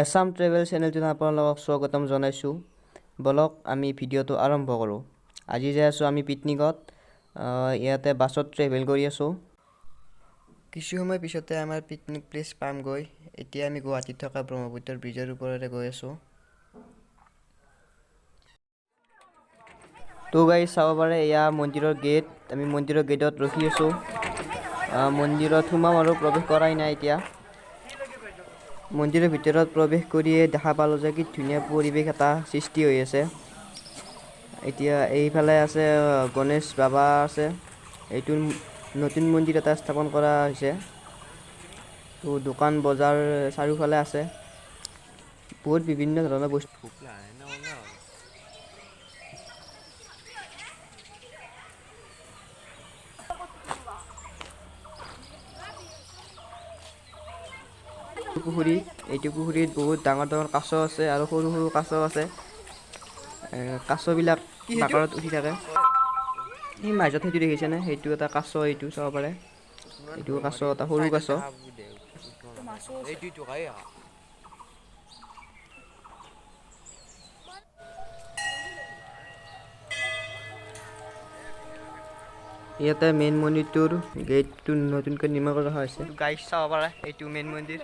Assam travel চেনেলটোত আপোনালোকক স্বাগতম জনাইছোঁ। বলক আমি ভিডিঅ'টো আৰম্ভ কৰোঁ। আজি যাই আছোঁ আমি পিকনিকত। ইয়াতে বাছত ট্ৰেভেল কৰি আছোঁ। কিছু সময় পিছতে আমাৰ পিকনিক প্লেচ পামগৈ। এতিয়া আমি গুৱাহাটীত থকা ব্ৰহ্মপুত্ৰৰ ব্ৰিজৰ ওপৰেৰে গৈ আছোঁ। তো গাইজ চাব পাৰে, এয়া মন্দিৰৰ গেট। আমি মন্দিৰৰ গেটত ৰখি আছোঁ। মন্দিৰত সোমাম আৰু প্ৰৱেশ কৰাই নাই এতিয়া। মন্দিৰৰ ভিতৰত প্ৰৱেশ কৰিয়ে দেখা পালোঁ যে কি ধুনীয়া পৰিৱেশ এটা সৃষ্টি হৈ আছে। এতিয়া এইফালে আছে গণেশ বাবা আছে। এইটো নতুন মন্দিৰ এটা স্থাপন কৰা হৈছে। তো দোকান বজাৰ চাৰিওফালে আছে। বহুত বিভিন্ন ধৰণৰ বস্তু। এইটো পুখুৰীত বহুত ডাঙৰ ডাঙৰ কাছ আছে আৰু সৰু সৰু কাছ আছে। কাছবিলাক বাকৰত উঠি থাকে। সেই মাজত সেইটো দেখিছেনে? সেইটো এটা কাছ, এইটো চাব পাৰে। এইটো কাছ এটা সৰু কাছ। ইয়াতে মেইন মন্দিৰটোৰ গেটটো নতুনকৈ নিৰ্মাণ কৰা হৈছে। গাইজ চাব পাৰে, এইটো মেইন মন্দিৰ।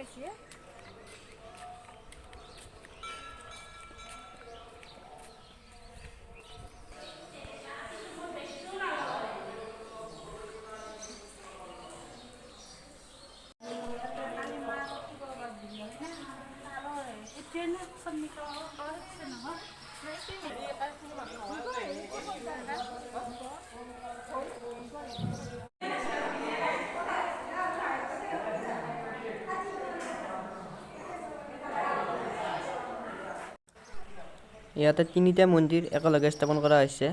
ইয়াতে তিনিটা মন্দিৰ একেলগে স্থাপন কৰা হৈছে।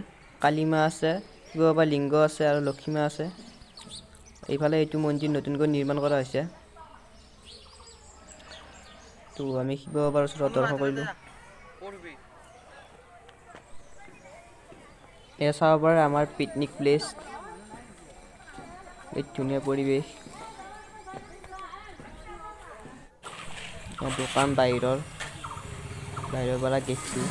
কালী মা আছে, শিৱ বাবাৰ লিংগ আছে আৰু লক্ষী মা আছে। এইফালে এইটো মন্দিৰ নতুনকৈ নিৰ্মাণ কৰা হৈছে। তো আমি শিৱ বাবাৰ ওচৰত দৰ্শন কৰিলোঁ। এয়া চাব পাৰে আমাৰ পিকনিক প্লেচ। এই ধুনীয়া পৰিৱেশ। দোকান বাহিৰৰ পৰা গেটটো।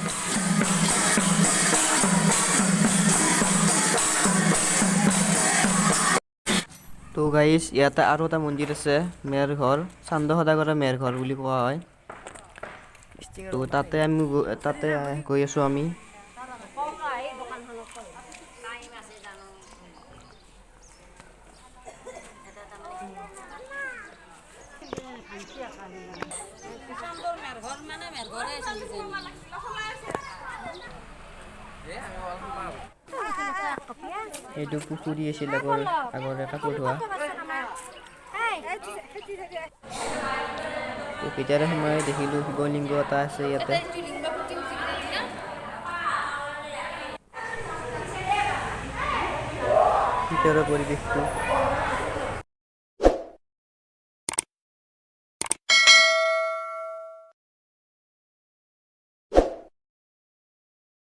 তো গাইজ ইয়াতে আৰু এটা মন্দিৰ আছে, মেৰ ঘৰ, চান্দ সদাগৰৰ মেৰ ঘৰ বুলি কোৱা হয়। তো তাতে গৈ আছোঁ আমি। এইটো পুখুৰী আছিল আগৰে কাপোৰ ধোৱা। ভিতৰে সোমাই দেখিলোঁ শিৱলিংগ এটা আছে ইয়াতে। ভিতৰৰ পৰিৱেশটো